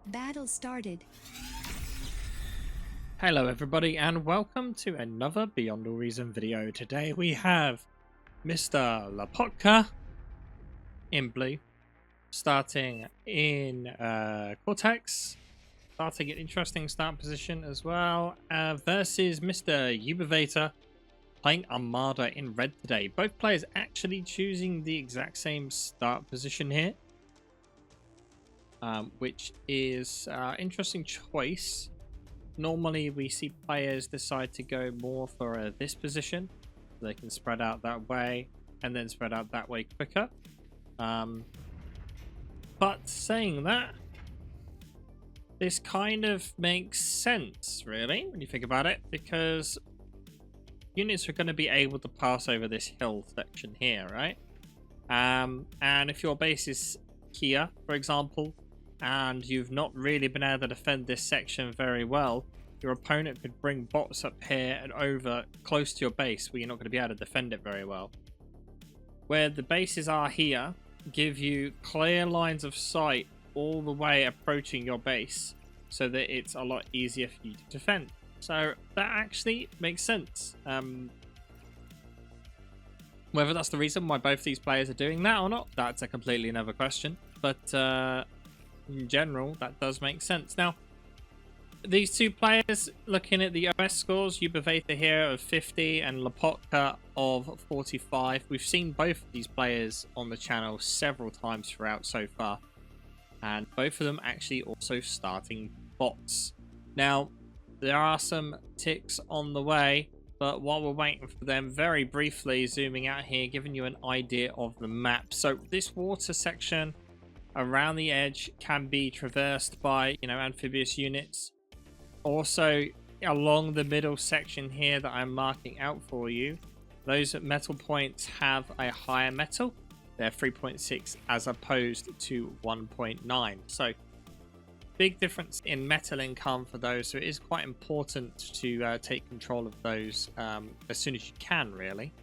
Battle started. Hello everybody and welcome to another Beyond All Reason video. Today we have Mr. Lopatka in blue, starting in Cortex, starting an interesting start position as well, versus Mr. Ubivator playing Armada in red today. Both players actually choosing the exact same start position here, which is interesting choice. Normally we see players decide to go more for this position. They can spread out that way and then spread out that way quicker. But saying that, this kind of makes sense really when you think about it, because units are going to be able to pass over this hill section here, right? And if your base is here, for example, and you've not really been able to defend this section very well, your opponent could bring bots up here and over close to your base where you're not going to be able to defend it very well. Where the bases are here, give you clear lines of sight all the way approaching your base, so that it's a lot easier for you to defend. So that actually makes sense. Whether that's the reason why both these players are doing that or not, that's a completely another question. But in general, that does make sense. Now, these two players, looking at the OS scores, Ubivator here of 50 and Lopatka of 45. We've seen both of these players on the channel several times throughout so far. And both of them actually also starting bots. Now, there are some ticks on the way, but while we're waiting for them, very briefly zooming out here, giving you an idea of the map. So this water section around the edge can be traversed by, amphibious units. Also, along the middle section here that I'm marking out for you, those metal points have a higher metal. They're 3.6 as opposed to 1.9. So, big difference in metal income for those. So it is quite important to take control of those as soon as you can, really.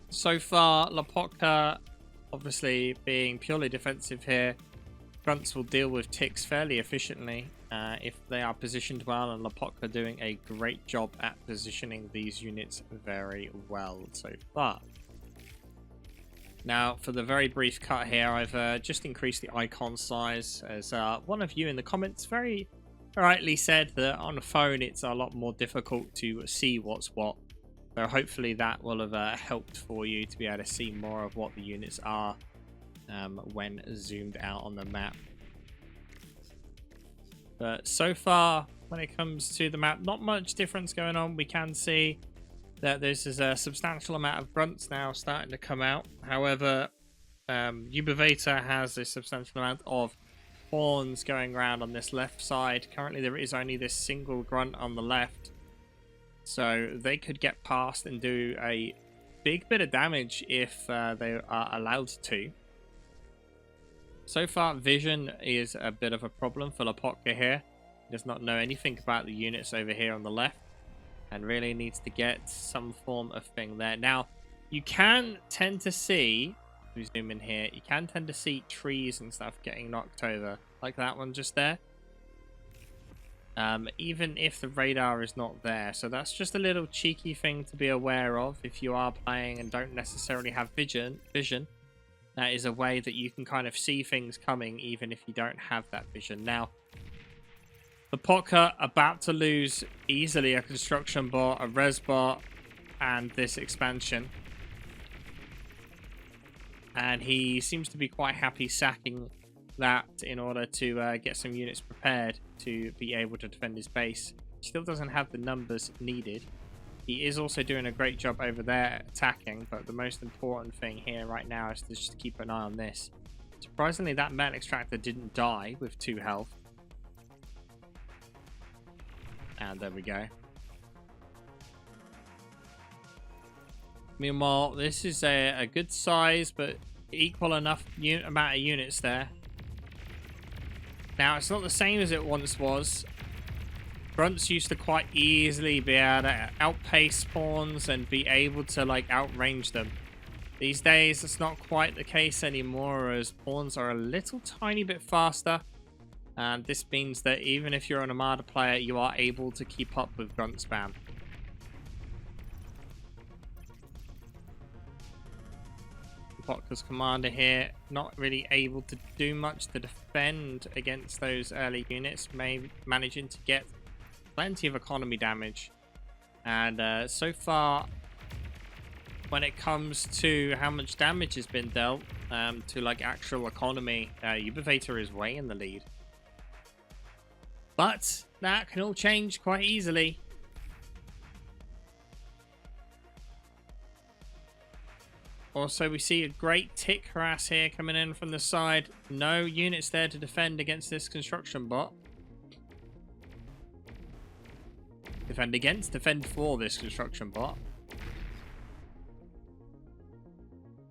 So far, Lopatka obviously being purely defensive here. Grunts will deal with ticks fairly efficiently if they are positioned well, and Lopatka doing a great job at positioning these units very well so far. Now, for the very brief cut here, I've just increased the icon size, as one of you in the comments very rightly said that on a phone it's a lot more difficult to see what's what. So hopefully that will have helped for you to be able to see more of what the units are when zoomed out on the map. But so far, when it comes to the map, not much difference going on. We can see that there's a substantial amount of grunts now starting to come out. However, Ubivator has a substantial amount of horns going around on this left side. Currently, there is only this single grunt on the left. So they could get past and do a big bit of damage if they are allowed to. So far, vision is a bit of a problem for Lopatka here. He does not know anything about the units over here on the left, and really needs to get some form of thing there. Now, you can tend to see, if we zoom in here, you can tend to see trees and stuff getting knocked over, like that one just there. Even if the radar is not there. So that's just a little cheeky thing to be aware of if you are playing and don't necessarily have vision. That is a way that you can kind of see things coming even if you don't have that vision. Now, Lopatka about to lose easily a construction bot, a res bot, and this expansion. And he seems to be quite happy sacking that in order to get some units prepared to be able to defend his base. He still doesn't have the numbers needed. He is also doing a great job over there attacking, but the most important thing here right now is to just keep an eye on this. Surprisingly, that metal extractor didn't die with 2 health. And there we go. Meanwhile, this is a good size, but equal enough amount of units there. Now, it's not the same as it once was. Grunts used to quite easily be able to outpace spawns and be able to, outrange them. These days, it's not quite the case anymore, as pawns are a little tiny bit faster. And this means that even if you're an Armada player, you are able to keep up with grunt spam. Lopatka's commander here, not really able to do much to defend against those early units, managing to get plenty of economy damage. And so far, when it comes to how much damage has been dealt to like actual economy, Ubivator is way in the lead. But that can all change quite easily. Also, we see a great tick harass here coming in from the side. No units there to defend against this construction bot. Defend for this construction bot.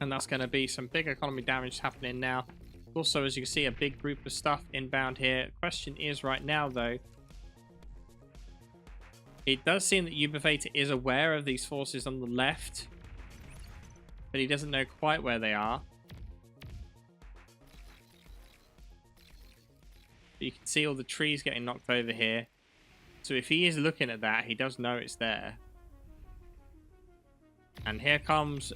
And that's going to be some big economy damage happening now. Also, as you can see, a big group of stuff inbound here. Question is right now, though, it does seem that Ubivator is aware of these forces on the left, but he doesn't know quite where they are. But you can see all the trees getting knocked over here. So if he is looking at that, he does know it's there. And here comes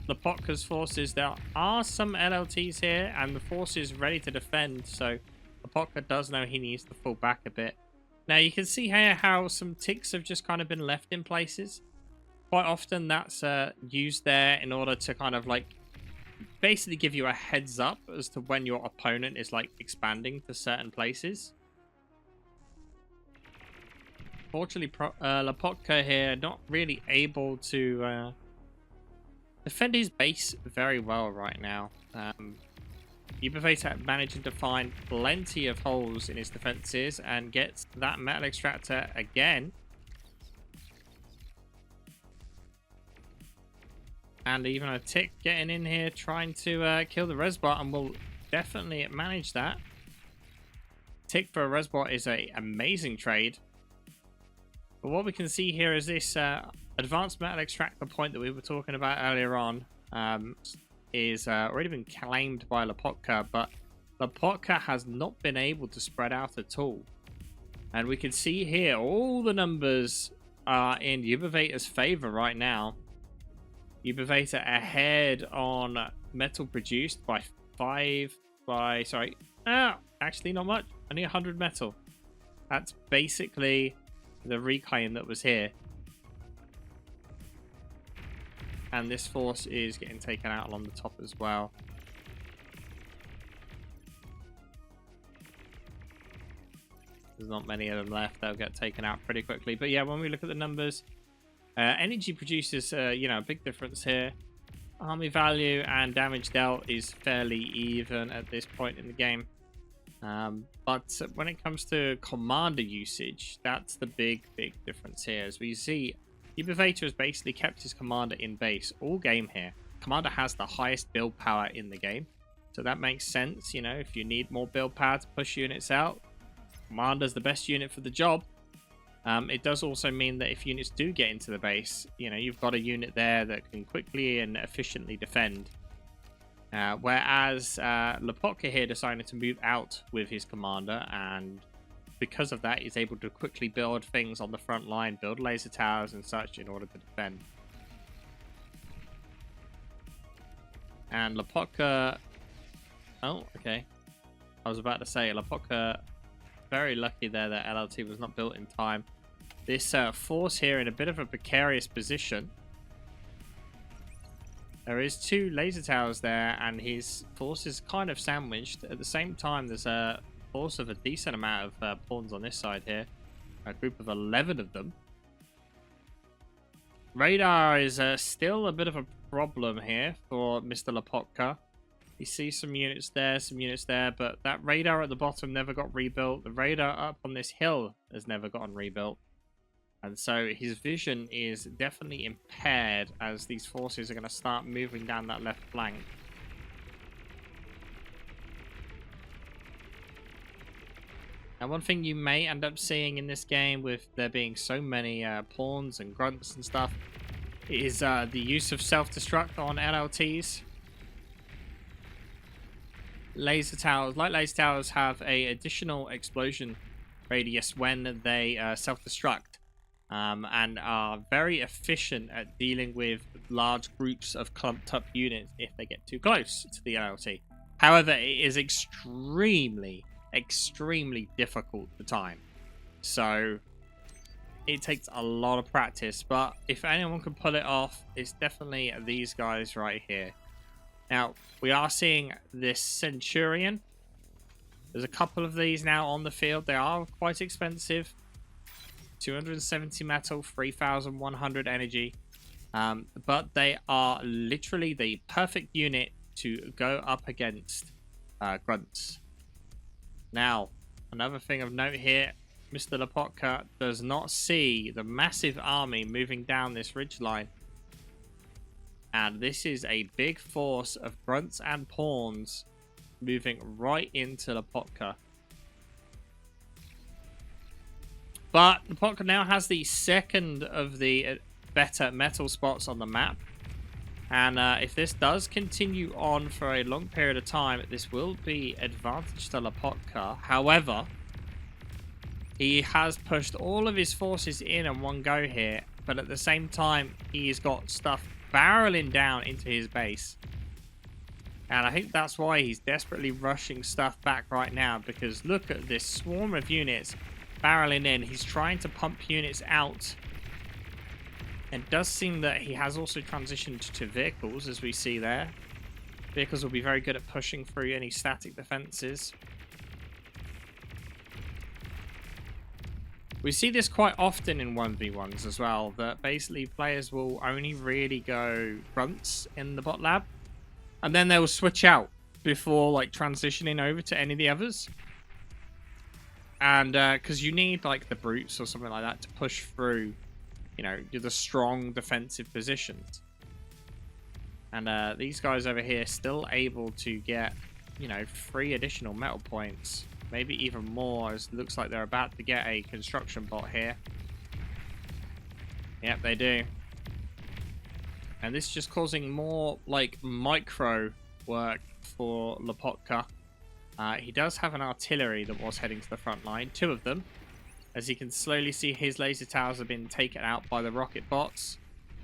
Lopatka's forces. There are some LLTs here, and the force is ready to defend. So Lopatka does know he needs to fall back a bit. Now you can see here how some ticks have just kind of been left in places. Quite often that's used there in order to kind of like basically give you a heads up as to when your opponent is like expanding to certain places. Fortunately, Lopatka here not really able to defend his base very well right now. Ubivator managing to find plenty of holes in his defenses and gets that metal extractor again. And even a tick getting in here trying to kill the resbot, and will definitely manage that. Tick for a resbot is an amazing trade. But what we can see here is this advanced metal extractor point that we were talking about earlier on is already been claimed by Lopatka, but Lopatka has not been able to spread out at all. And we can see here all the numbers are in Ubivator's favor right now. Ubivator ahead on metal produced by actually not much, only 100 metal. That's basically the Requiem that was here. And this force is getting taken out along the top as well. There's not many of them left. They'll get taken out pretty quickly. But yeah, when we look at the numbers, energy produces, a big difference here. Army value and damage dealt is fairly even at this point in the game. But when it comes to commander usage, that's the big difference here. As we see, Ubivator has basically kept his commander in base all game here. Commander has the highest build power in the game. So that makes sense, if you need more build power to push units out, commander's the best unit for the job. It does also mean that if units do get into the base, you've got a unit there that can quickly and efficiently defend. Whereas Lopatka here decided to move out with his commander, and because of that, he's able to quickly build things on the front line, build laser towers and such in order to defend. And Lopatka... Oh, okay. I was about to say, Lopatka, very lucky there that LLT was not built in time. This force here in a bit of a precarious position. There is 2 laser towers there, and his force is kind of sandwiched. At the same time, there's a force of a decent amount of pawns on this side here. A group of 11 of them. Radar is still a bit of a problem here for Mr. Lopatka. You see some units there, but that radar at the bottom never got rebuilt. The radar up on this hill has never gotten rebuilt. And so his vision is definitely impaired as these forces are going to start moving down that left flank. Now, one thing you may end up seeing in this game, with there being so many pawns and grunts and stuff, is the use of self-destruct on LLTs. Laser towers, light laser towers, have a additional explosion radius when they self-destruct, and are very efficient at dealing with large groups of clumped up units if they get too close to the LLT. However, it is extremely difficult to time, so it takes a lot of practice. But if anyone can pull it off, it's definitely these guys right here. Now, we are seeing this Centurion. There's a couple of these now on the field. They are quite expensive. 270 metal, 3,100 energy. But they are literally the perfect unit to go up against grunts. Now, another thing of note here, Mr. Lopatka does not see the massive army moving down this ridgeline. And this is a big force of grunts and pawns moving right into Lopatka. But Lopatka now has the second of the better metal spots on the map. And if this does continue on for a long period of time, this will be advantage to Lopatka. However, he has pushed all of his forces in one go here. But at the same time, he's got stuff barreling down into his base. And I think that's why he's desperately rushing stuff back right now, because look at this swarm of units barreling in. He's trying to pump units out. It does seem that he has also transitioned to vehicles, as we see there. Vehicles will be very good at pushing through any static defenses. We see this quite often in 1v1s as well, that basically players will only really go grunts in the bot lab, and then they'll switch out before like transitioning over to any of the others. And because you need like the brutes or something like that to push through, you know, the strong defensive positions. And these guys over here still able to get, you know, 3 additional metal points. Maybe even more, as it looks like they're about to get a construction bot here. Yep, they do. And this is just causing more, like, micro work for Lopatka. He does have an artillery that was heading to the front line, 2 of them. As you can slowly see, his laser towers have been taken out by the rocket bots.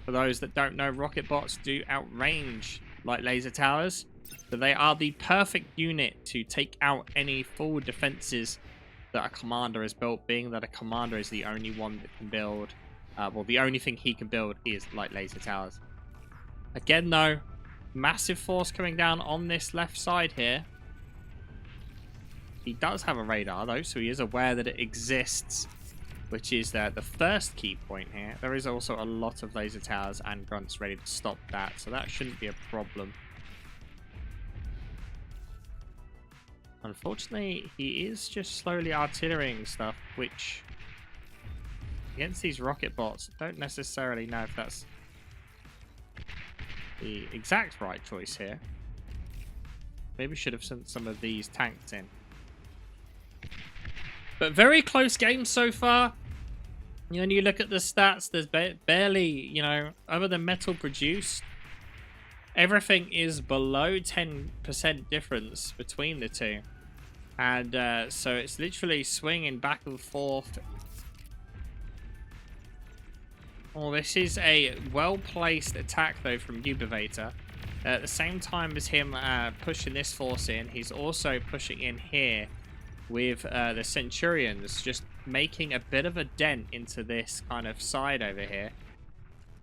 For those that don't know, rocket bots do outrange light laser towers. So they are the perfect unit to take out any forward defenses that a commander has built, being that a commander is the only one that can build, well, the only thing he can build is light laser towers. Again though, massive force coming down on this left side here. He does have a radar though, so he is aware that it exists, which is the first key point here. There is also a lot of laser towers and grunts ready to stop that, so that shouldn't be a problem. Unfortunately, he is just slowly artillerying stuff, which against these rocket bots, don't necessarily know if that's the exact right choice here. Maybe should have sent some of these tanks in. But very close game so far. You know, when you look at the stats, there's barely, you know, other than metal produced, everything is below 10% difference between the two. And so it's literally swinging back and forth. Oh, this is a well-placed attack, though, from Ubivator. At the same time as him pushing this force in, he's also pushing in here with the Centurions, just making a bit of a dent into this kind of side over here.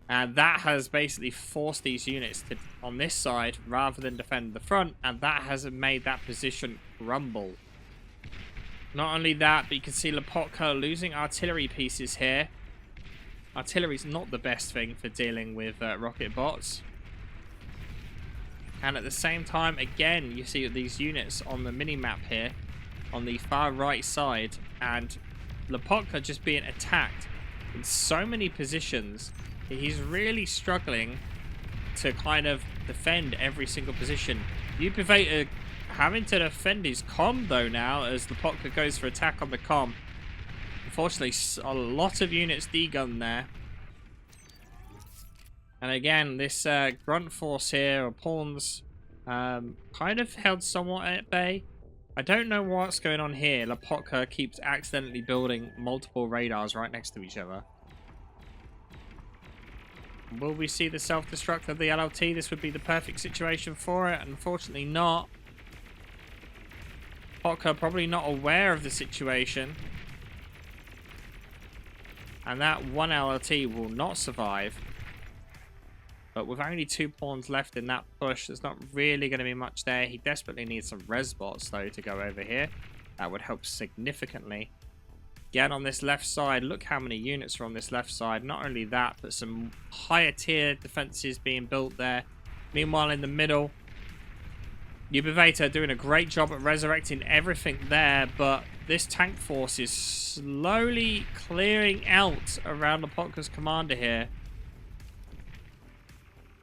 And that has basically forced these units to on this side rather than defend the front, and that has made that position crumble. Not only that, but you can see Lopatka losing artillery pieces here. Artillery's not the best thing for dealing with rocket bots. And at the same time, again, you see these units on the mini-map here, on the far right side, and Lopatka just being attacked in so many positions. He's really struggling to kind of defend every single position. Ubivator having to defend his comm though now as Lopatka goes for attack on the comm. Unfortunately, a lot of units degunned there. And again, this grunt force here, or pawns, kind of held somewhat at bay. I don't know what's going on here. Lopatka keeps accidentally building multiple radars right next to each other. Will we see the self-destruct of the LLT? This would be the perfect situation for it. Unfortunately not. Lopatka probably not aware of the situation. And that one LLT will not survive. But with only 2 pawns left in that push, there's not really going to be much there. He desperately needs some res bots, though, to go over here. That would help significantly. Again, on this left side, look how many units are on this left side. Not only that, but some higher tier defenses being built there. Meanwhile, in the middle, Ubivator doing a great job at resurrecting everything there, but this tank force is slowly clearing out around Lopatka's commander here.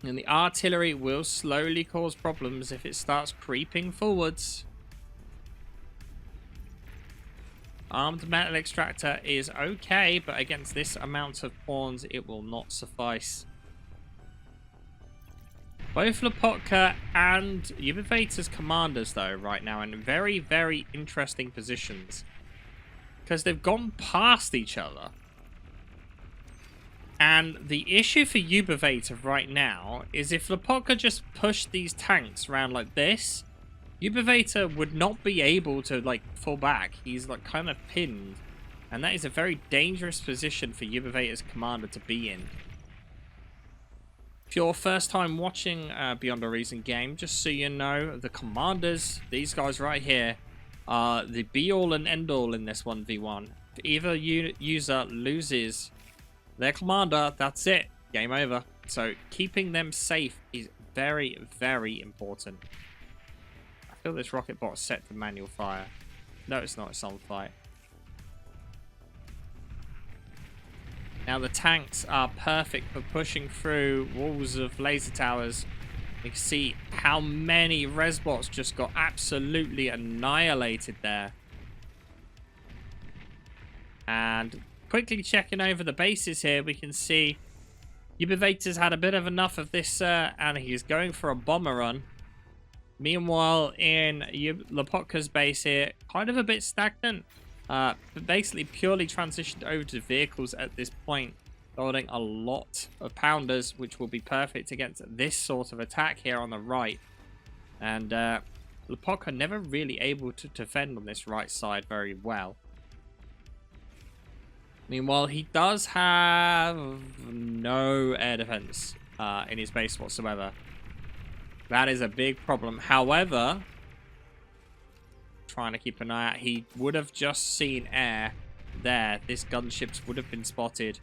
And the artillery will slowly cause problems if it starts creeping forwards. Armed metal extractor is okay, but against this amount of pawns, it will not suffice. Both Lopatka and Ubivator's commanders, though, right now, in very, very interesting positions. Because they've gone past each other. And the issue for Ubivator right now is if Lopatka just pushed these tanks around like this, Ubivator would not be able to, like, fall back. He's, like, kind of pinned. And that is a very dangerous position for Ubivator's commander to be in. If you're first time watching Beyond a Reason game, just so you know, the commanders, these guys right here, are the be-all and end-all in this 1v1. If either user loses their commander, that's it. Game over. So keeping them safe is very, very important. I feel this rocket bot is set to manual fire. No, it's not. It's on fire. Now the tanks are perfect for pushing through walls of laser towers. You can see how many res bots just got absolutely annihilated there. And quickly checking over the bases here, we can see Ubivator's had a bit of enough of this, and he's going for a bomber run. Meanwhile, in Lopatka's base here, kind of a bit stagnant. But basically purely transitioned over to vehicles at this point, building a lot of pounders, which will be perfect against this sort of attack here on the right. And Lopatka never really able to defend on this right side very well. Meanwhile, he does have no air defense in his base whatsoever. That is a big problem. However, trying to keep an eye out, he would have just seen air there. This gunships would have been spotted.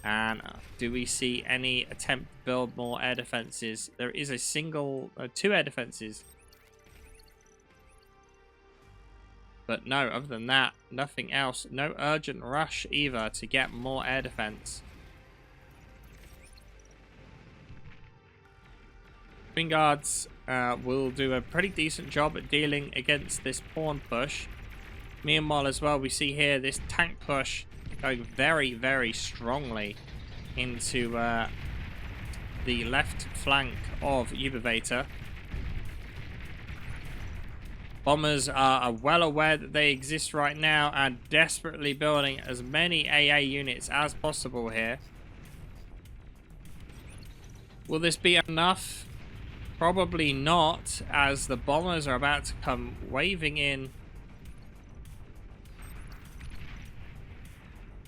And do we see any attempt to build more air defenses? There is a single, 2 air defenses. But no, other than that, nothing else. No urgent rush either to get more air defense. Wing Guards will do a pretty decent job at dealing against this pawn push. Meanwhile as well, we see here this tank push going very, very strongly into the left flank of Ubivator. Bombers are well aware that they exist right now and desperately building as many AA units as possible here. Will this be enough? Probably not, as the bombers are about to come waving in.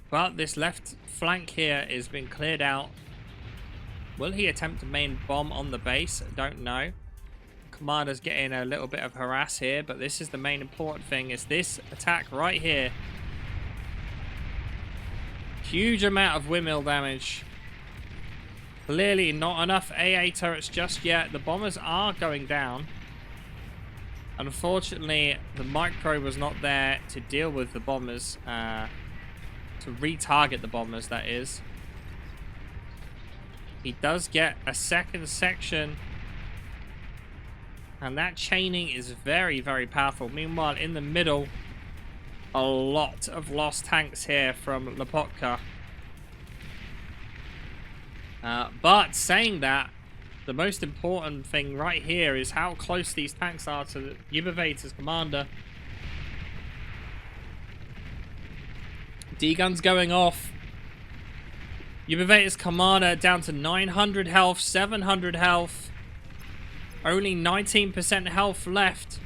But this left flank here has been cleared out. Will he attempt to main bomb on the base? Don't know. Commander's getting a little bit of harass here, but this is the main important thing, is this attack right here. Huge amount of windmill damage. Clearly not enough AA turrets just yet. The bombers are going down. Unfortunately, the micro was not there to deal with the bombers, to retarget the bombers, that is. He does get a second section, and that chaining is very, very powerful. Meanwhile, in the middle, a lot of lost tanks here from Lopatka. But saying that, the most important thing right here is how close these tanks are to the Ubivator's commander. D-gun's going off. Ubivator's commander down to 900 health, 700 health. Only 19% health left.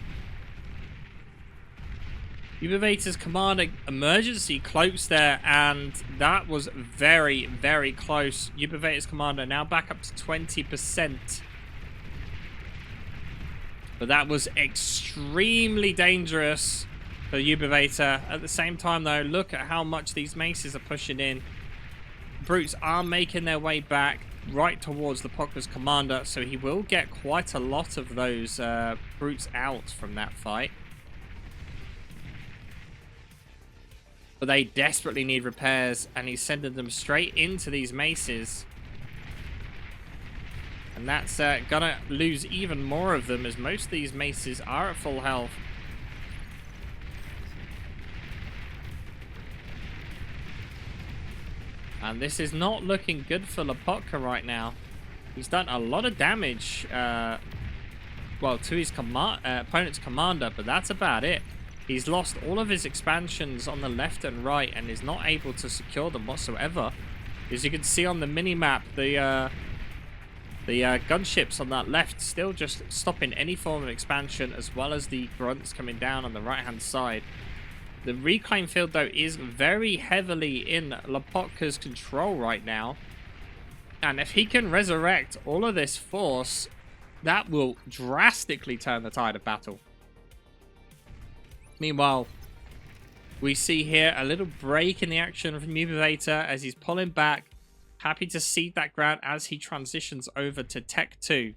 Ubivator's commander emergency cloaks there, and that was very, very close. Ubivator's commander now back up to 20%. But that was extremely dangerous for Ubivator. At the same time, though, look at how much these maces are pushing in. Brutes are making their way back right towards Lopatka's commander, so he will get quite a lot of those brutes out from that fight. But they desperately need repairs, and he's sending them straight into these maces. And that's gonna lose even more of them, as most of these maces are at full health. And this is not looking good for Lopatka right now. He's done a lot of damage, well, to his opponent's commander, but that's about it. He's lost all of his expansions on the left and right and is not able to secure them whatsoever. As you can see on the mini-map, the gunships on that left still just stopping any form of expansion, as well as the grunts coming down on the right-hand side. The reclaim field, though, is very heavily in Lopatka's control right now. And if he can resurrect all of this force, that will drastically turn the tide of battle. Meanwhile, we see here a little break in the action from Ubivator as he's pulling back, happy to cede that ground as he transitions over to Tech 2.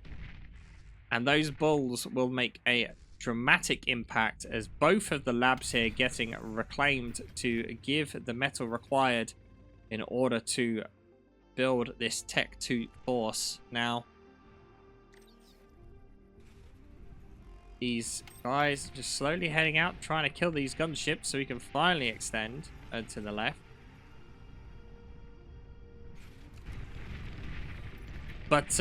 And those bulls will make a dramatic impact, as both of the labs here getting reclaimed to give the metal required in order to build this Tech 2 force. Now, these guys just slowly heading out, trying to kill these gunships so we can finally extend to the left. But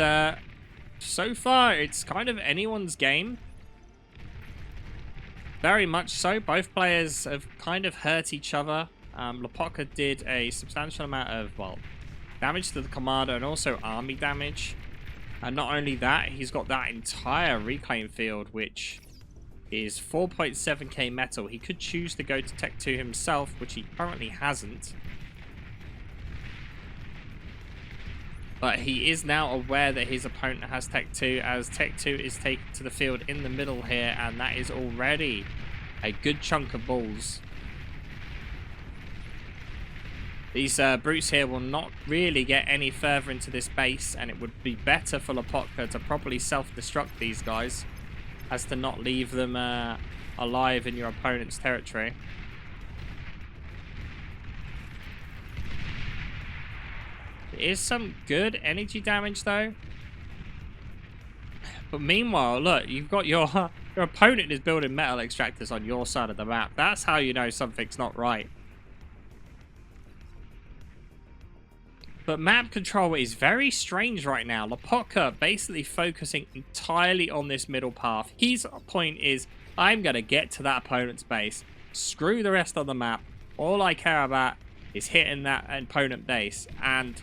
so far, it's kind of anyone's game. Very much so. Both players have kind of hurt each other. Lopatka did a substantial amount of, well, damage to the commander and also army damage. And not only that, he's got that entire reclaim field, which is 4.7k metal. He could choose to go to Tech 2 himself, which he currently hasn't. But he is now aware that his opponent has Tech 2, as Tech 2 is taken to the field in the middle here, and that is already a good chunk of balls. These brutes here will not really get any further into this base, and it would be better for Lopatka to properly self-destruct these guys, as to not leave them alive in your opponent's territory. There is some good energy damage though. But meanwhile, look, you've got your opponent is building metal extractors on your side of the map. That's how you know something's not right. But map control is very strange right now. Lopatka basically focusing entirely on this middle path. His point is, I'm going to get to that opponent's base. Screw the rest of the map. All I care about is hitting that opponent base. And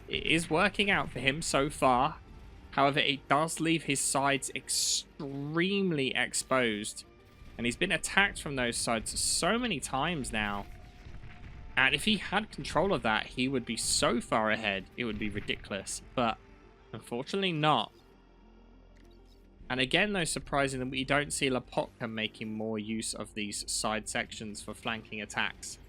it is working out for him so far. However, it does leave his sides extremely exposed. And he's been attacked from those sides so many times now. And if he had control of that, he would be so far ahead, it would be ridiculous. But unfortunately not. And again, though, surprising that we don't see Lopatka making more use of these side sections for flanking attacks.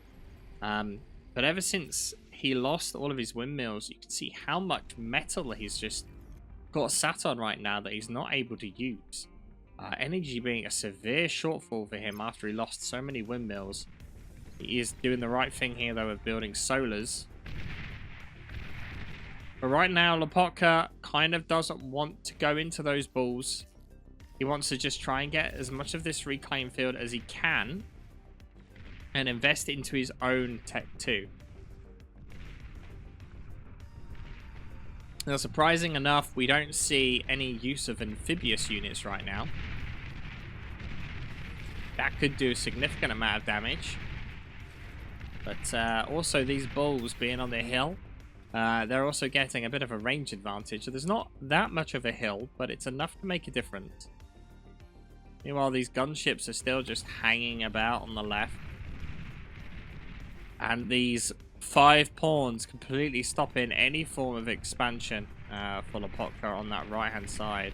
But ever since he lost all of his windmills, you can see how much metal he's just got sat on right now that he's not able to use. Energy being a severe shortfall for him after he lost so many windmills. He is doing the right thing here, though, of building solars. But right now, Lopatka kind of doesn't want to go into those balls. He wants to just try and get as much of this reclaim field as he can and invest into his own Tech 2. Now, surprising enough, we don't see any use of amphibious units right now. That could do a significant amount of damage. But also these bulls being on the hill, they're also getting a bit of a range advantage. So there's not that much of a hill, but it's enough to make a difference. Meanwhile, these gunships are still just hanging about on the left. And these 5 pawns completely stopping any form of expansion for Lopatka on that right-hand side.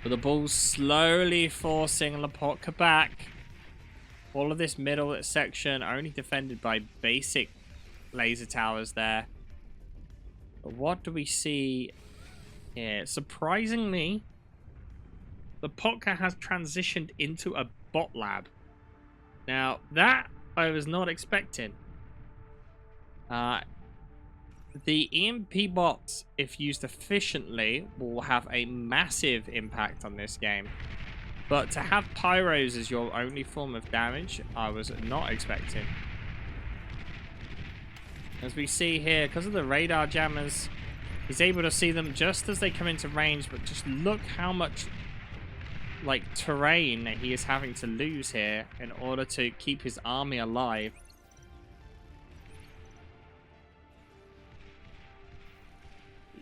But the bulls slowly forcing Lopatka back. All of this middle section only defended by basic laser towers there. But what do we see here? Surprisingly, Lopatka has transitioned into a bot lab. Now, that I was not expecting. The EMP bots, if used efficiently, will have a massive impact on this game. But to have pyros as your only form of damage, I was not expecting. As we see here, because of the radar jammers, he's able to see them just as they come into range. But just look how much terrain he is having to lose here in order to keep his army alive.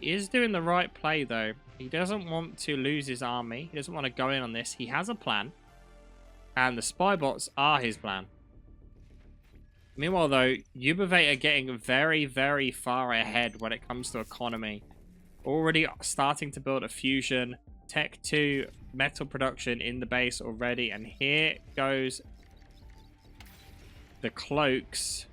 He is doing the right play, though. He doesn't want to lose his army. He doesn't want to go in on this. He has a plan. And the spy bots are his plan. Meanwhile, though, Ubivator getting very, very far ahead when it comes to economy. Already starting to build a fusion. Tech 2 metal production in the base already. And here goes the cloaks.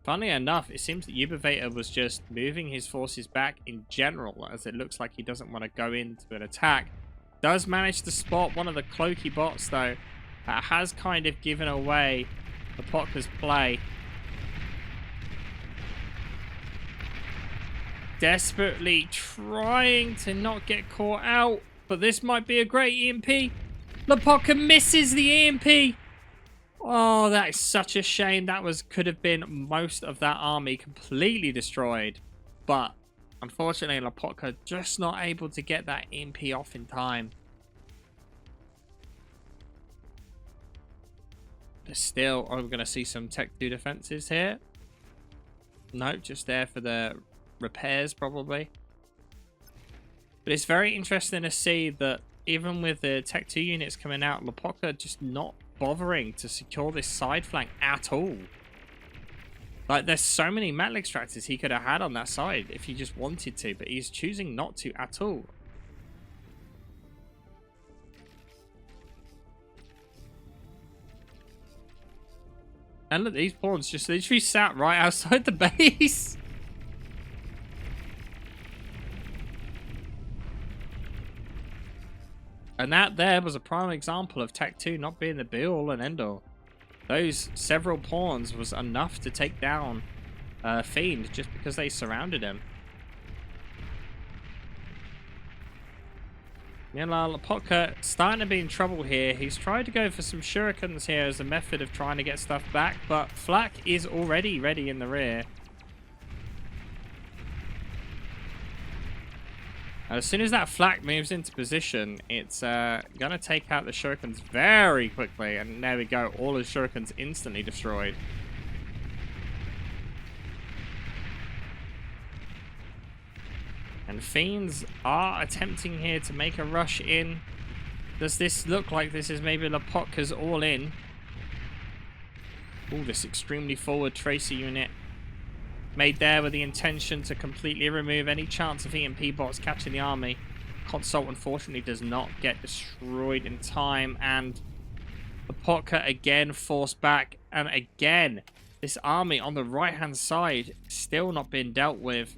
Funnily enough, it seems that Ubivator was just moving his forces back in general, as it looks like he doesn't want to go into an attack. Does manage to spot one of the cloaky bots, though. That has kind of given away Lopatka's play. Desperately trying to not get caught out, but this might be a great EMP. Lopatka misses the EMP. Oh, that is such a shame. That could have been most of that army completely destroyed. But unfortunately, Lopatka just not able to get that EMP off in time. But still, I'm going to see some Tech 2 defenses here. No, just there for the repairs, probably. But it's very interesting to see that even with the Tech 2 units coming out, Lopatka just not bothering to secure this side flank at all. Like, there's so many metal extractors he could have had on that side if he just wanted to, but he's choosing not to at all. And look, these pawns just literally sat right outside the base. And that there was a prime example of Tech 2 not being the be-all and end-all. Those several pawns was enough to take down Fiend just because they surrounded him. Meanwhile, Lopatka starting to be in trouble here. He's tried to go for some shurikens here as a method of trying to get stuff back, but flak is already ready in the rear. As soon as that flak moves into position, it's going to take out the shurikens very quickly. And there we go. All the shurikens instantly destroyed. And Fiends are attempting here to make a rush in. Does this look like this is maybe Lopatka's all in? Oh, this extremely forward tracer unit. Made there with the intention to completely remove any chance of EMP bots catching the army. Consult, unfortunately, does not get destroyed in time. And Lopatka again forced back. And again, this army on the right-hand side still not being dealt with.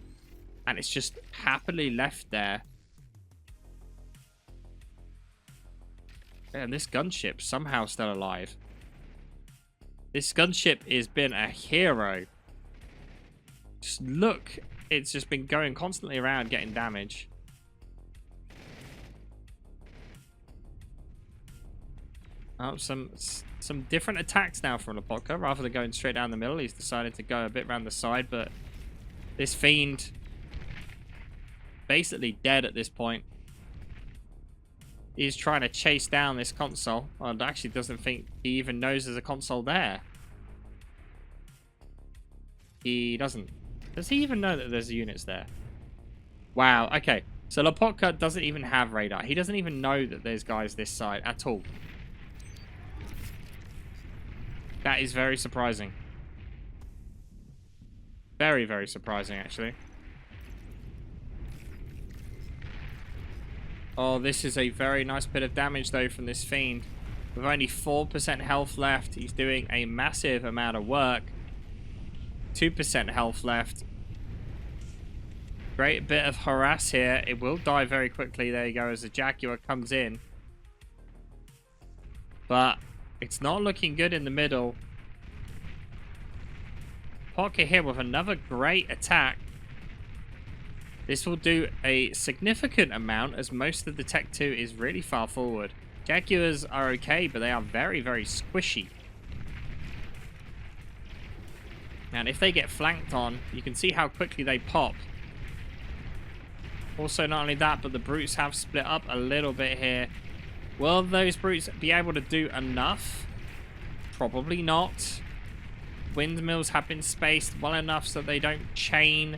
And it's just happily left there. And this gunship somehow still alive. This gunship has been a hero. Just look, it's just been going constantly around getting damage. Oh, some different attacks now from Lopatka. Rather than going straight down the middle, he's decided to go a bit around the side, but this Fiend basically dead at this point. He's trying to chase down this console. And actually doesn't think he even knows there's a console there. He doesn't. Does he even know that there's units there? Wow, okay. So Lopatka doesn't even have radar. He doesn't even know that there's guys this side at all. That is very surprising. Very, very surprising, actually. Oh, this is a very nice bit of damage, though, from this Fiend. With only 4% health left, he's doing a massive amount of work. 2% health left. Great bit of harass here. It will die very quickly. There you go, as the Jaguar comes in. But it's not looking good in the middle. Pocket here with another great attack. This will do a significant amount, as most of the Tech 2 is really far forward. Jaguars are okay, but they are very, very squishy. And if they get flanked on, you can see how quickly they pop. Also, not only that, but the Brutes have split up a little bit here. Will those Brutes be able to do enough? Probably not. Windmills have been spaced well enough so they don't chain.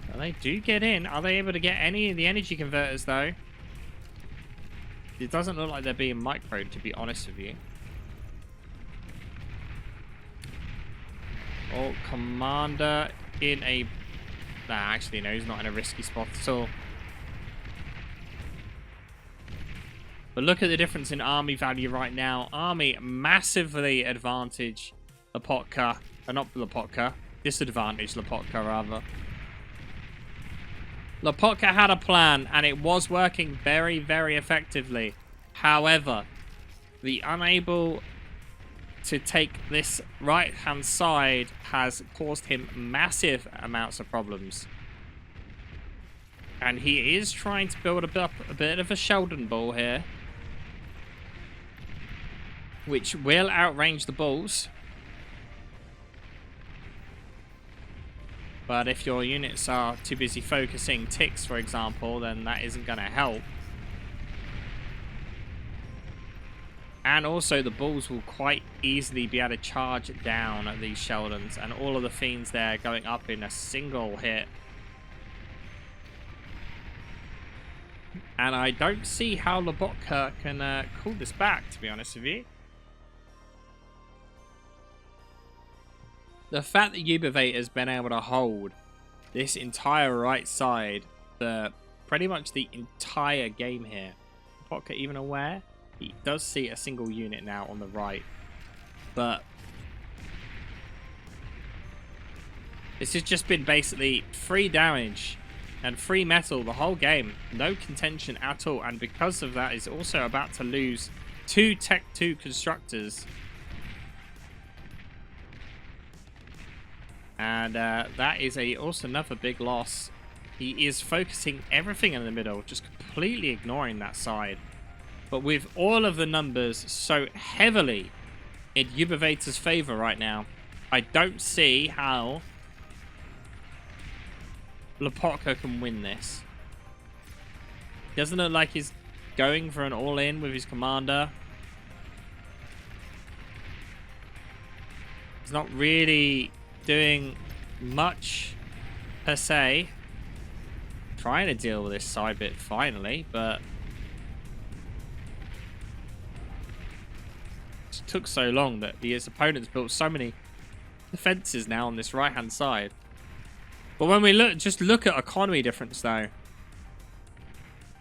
Well, they do get in. Are they able to get any of the energy converters, though? It doesn't look like they're being microed, to be honest with you. Oh, Commander in a... Nah, actually, no, he's not in a risky spot at all. But look at the difference in army value right now. Army massively advantage Lopatka. Not Lopatka. Disadvantage Lopatka, rather. Lopatka had a plan, and it was working very, very effectively. However, the unable to take this right-hand side has caused him massive amounts of problems. And he is trying to build up a bit of a Sheldon ball here, which will outrange the balls. But if your units are too busy focusing ticks, for example, then that isn't going to help. And also the balls will quite easily be able to charge down at these Sheldons, and all of the Fiends there going up in a single hit. And I don't see how Lopatka can call this back, to be honest with you. The fact that Ubivator has been able to hold this entire right side for pretty much the entire game here. Lopatka even aware? He does see a single unit now on the right. But this has just been basically free damage and free metal the whole game. No contention at all. And because of that, he's also about to lose 2 Tech 2 constructors. And that is also another big loss. He is focusing everything in the middle, just completely ignoring that side. But with all of the numbers so heavily in Ubivator's favor right now, I don't see how Lopatka can win this. Doesn't look like he's going for an all-in with his commander. He's not really doing much per se. Trying to deal with this side bit finally, but it took so long that his opponents built so many defenses now on this right hand side. But when we look at economy difference though,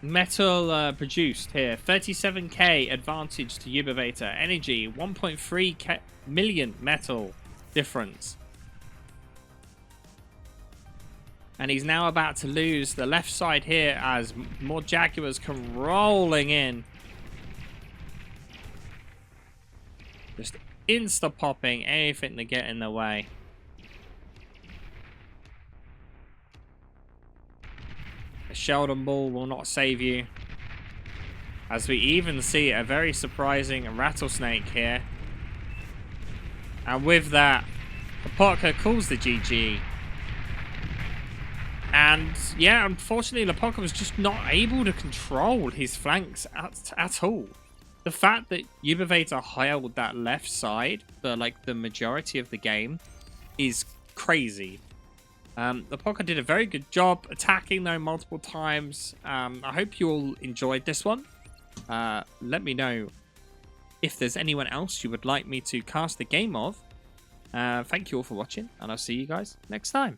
metal produced here, 37k advantage to Ubivator. Energy, 1.3 million metal difference. And he's now about to lose the left side here as more Jaguars come rolling in. Just insta-popping anything to get in the way. A Sheldon ball will not save you. As we even see a very surprising rattlesnake here. And with that, Lopatka calls the GG. And yeah, unfortunately, Lopatka was just not able to control his flanks at all. The fact that Ubivator held that left side for like the majority of the game is crazy. Lopatka did a very good job attacking though multiple times. I hope you all enjoyed this one. Let me know if there's anyone else you would like me to cast the game of. Thank you all for watching, and I'll see you guys next time.